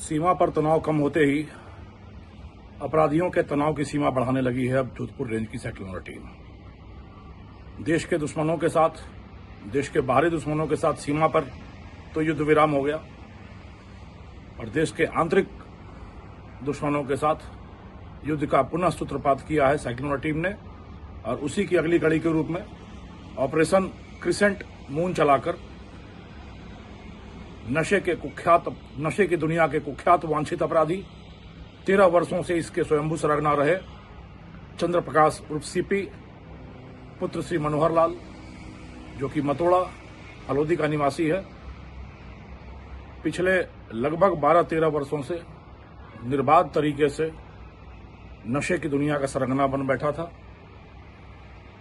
सीमा पर तनाव कम होते ही अपराधियों के तनाव की सीमा बढ़ाने लगी है अब जोधपुर रेंज की सेक्युलर टीम। देश के दुश्मनों के साथ, देश के बाहरी दुश्मनों के साथ सीमा पर तो युद्ध विराम हो गया और देश के आंतरिक दुश्मनों के साथ युद्ध का पुनः सूत्रपात किया है सेक्युलर टीम ने। और उसी की अगली कड़ी के रूप में ऑपरेशन क्रिसेंट मून चलाकर नशे की दुनिया के कुख्यात वांछित अपराधी, 13 वर्षों से इसके स्वयंभू सरगना रहे चंद्र प्रकाश उर्फ सीपी पुत्र श्री मनोहर लाल, जो कि मतोड़ा हलोदी का निवासी है, पिछले लगभग 12-13 वर्षों से निर्बाध तरीके से नशे की दुनिया का सरगना बन बैठा था।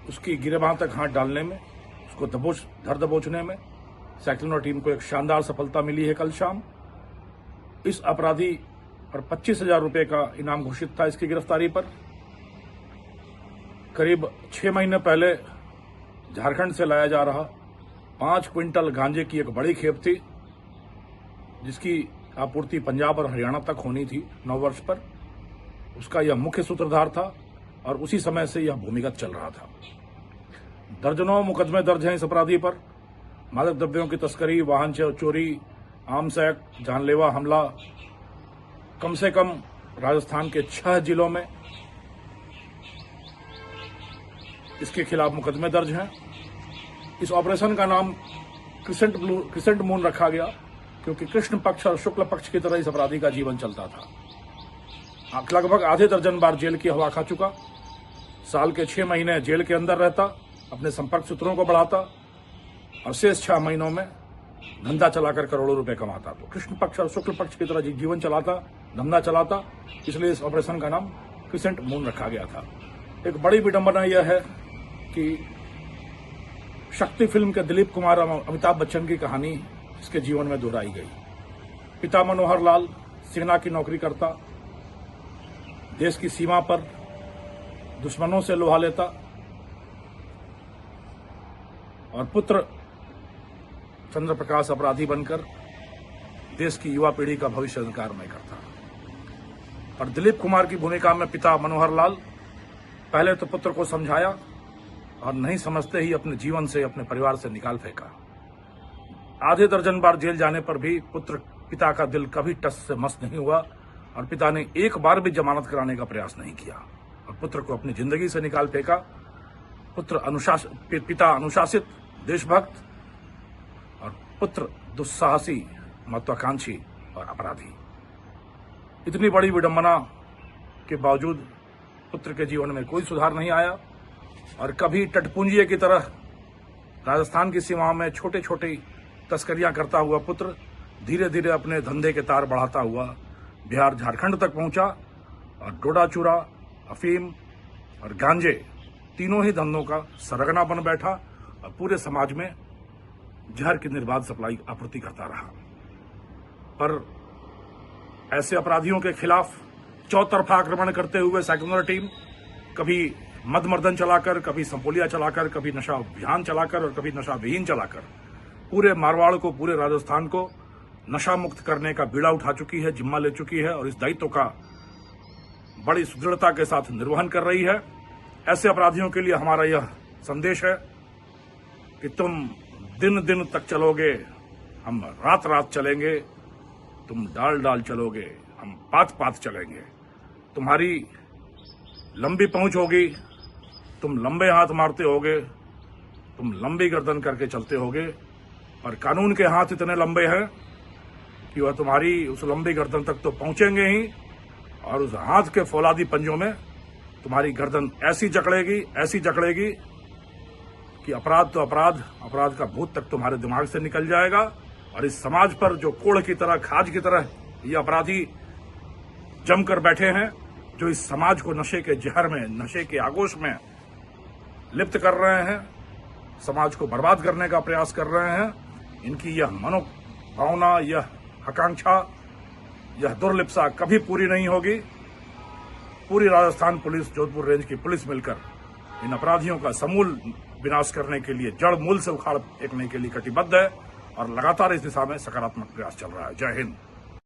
उसकी गिरेबान तक हाथ डालने में, उसको धर दबोचने में सेक्युलर टीम को एक शानदार सफलता मिली है कल शाम। इस अपराधी पर 25,000 रुपए का इनाम घोषित था इसकी गिरफ्तारी पर। करीब 6 महीने पहले झारखंड से लाया जा रहा 5 क्विंटल गांजे की एक बड़ी खेप थी, जिसकी आपूर्ति पंजाब और हरियाणा तक होनी थी 9 वर्ष पर। उसका यह मुख्य सूत्रधार था और उसी समय से यह भूमिगत चल रहा था। दर्जनों मुकदमे दर्ज हैं इस अपराधी पर। मादक द्रव्यों की तस्करी, वाहन चोरी, आर्म्स एक्ट, जानलेवा हमला, कम से कम राजस्थान के 6 जिलों में इसके खिलाफ मुकदमे दर्ज हैं। इस ऑपरेशन का नाम क्रिसेंट मून रखा गया क्योंकि कृष्ण पक्ष और शुक्ल पक्ष की तरह इस अपराधी का जीवन चलता था। लगभग आधे दर्जन बार जेल की हवा खा चुका, साल के 6 महीने जेल के अंदर रहता, अपने संपर्क सूत्रों को बढ़ाता और शेष 6 महीनों में धंधा चलाकर करोड़ों रुपए कमाता। तो कृष्ण पक्ष और शुक्ल पक्ष की तरह जीवन चलाता, धंधा चलाता, इसलिए इस ऑपरेशन का नाम क्रिसेंट मून रखा गया था। एक बड़ी विडंबना यह है कि शक्ति फिल्म के दिलीप कुमार और अमिताभ बच्चन की कहानी इसके जीवन में दोहराई गई। पिता मनोहर लाल सेना की नौकरी करता, देश की सीमा पर दुश्मनों से लोहा लेता और पुत्र चंद्र प्रकाश अपराधी बनकर देश की युवा पीढ़ी का भविष्य अंधकारमय करता। और दिलीप कुमार की भूमिका में पिता मनोहर लाल पहले तो पुत्र को समझाया और नहीं समझते ही अपने जीवन से, अपने परिवार से निकाल फेंका। आधे दर्जन बार जेल जाने पर भी पिता का दिल कभी टस से मस नहीं हुआ और पिता ने एक बार भी जमानत कराने का प्रयास नहीं किया और पुत्र को अपनी जिंदगी से निकाल फेंका। पिता अनुशासित, देशभक्त और पुत्र दुस्साहसी, महत्वाकांक्षी और अपराधी। इतनी बड़ी विडंबना के बावजूद पुत्र के जीवन में कोई सुधार नहीं आया और कभी टटपुंजिये की तरह राजस्थान की सीमाओं में छोटे छोटे तस्करियां करता हुआ पुत्र धीरे धीरे अपने धंधे के तार बढ़ाता हुआ बिहार, झारखंड तक पहुंचा और डोडा चूरा, अफीम और गांजे तीनों ही धंधों का सरगना बन बैठा और पूरे समाज में जहर की निर्बाध सप्लाई आपूर्ति करता रहा। पर ऐसे अपराधियों के खिलाफ चौतरफा आक्रमण करते हुए सेक्युलर टीम कभी मदमर्दन चलाकर, कभी संपोलिया चलाकर, कभी नशा अभियान चलाकर और कभी नशा विहीन चलाकर पूरे मारवाड़ को, पूरे राजस्थान को नशा मुक्त करने का बीड़ा उठा चुकी है, जिम्मा ले चुकी है और इस दायित्व का बड़ी सुदृढ़ता के साथ निर्वहन कर रही है। ऐसे अपराधियों के लिए हमारा यह संदेश है कि तुम दिन दिन तक चलोगे, हम रात रात चलेंगे, तुम डाल डाल चलोगे, हम पात पात चलेंगे। तुम्हारी लंबी पहुंच होगी, तुम लंबे हाथ मारते होगे, तुम लंबी गर्दन करके चलते होगे और कानून के हाथ इतने लंबे हैं कि वह तुम्हारी उस लंबी गर्दन तक तो पहुंचेंगे ही और उस हाथ के फौलादी पंजों में तुम्हारी गर्दन ऐसी जकड़ेगी कि अपराध तो अपराध का भूत तक तुम्हारे दिमाग से निकल जाएगा और इस समाज पर जो कोढ़ की तरह, खाज की तरह ये अपराधी जमकर बैठे हैं, जो इस समाज को नशे के जहर में, नशे के आगोश में लिप्त कर रहे हैं, समाज को बर्बाद करने का प्रयास कर रहे हैं, इनकी यह मनोभावना, यह आकांक्षा, यह दुर्लिप्सा कभी पूरी नहीं होगी। पूरी राजस्थान पुलिस, जोधपुर रेंज की पुलिस मिलकर इन अपराधियों का समूल विनाश करने के लिए, जड़ मूल से उखाड़ फेंकने के लिए कटिबद्ध है और लगातार इस दिशा में सकारात्मक प्रयास चल रहा है। जय हिंद।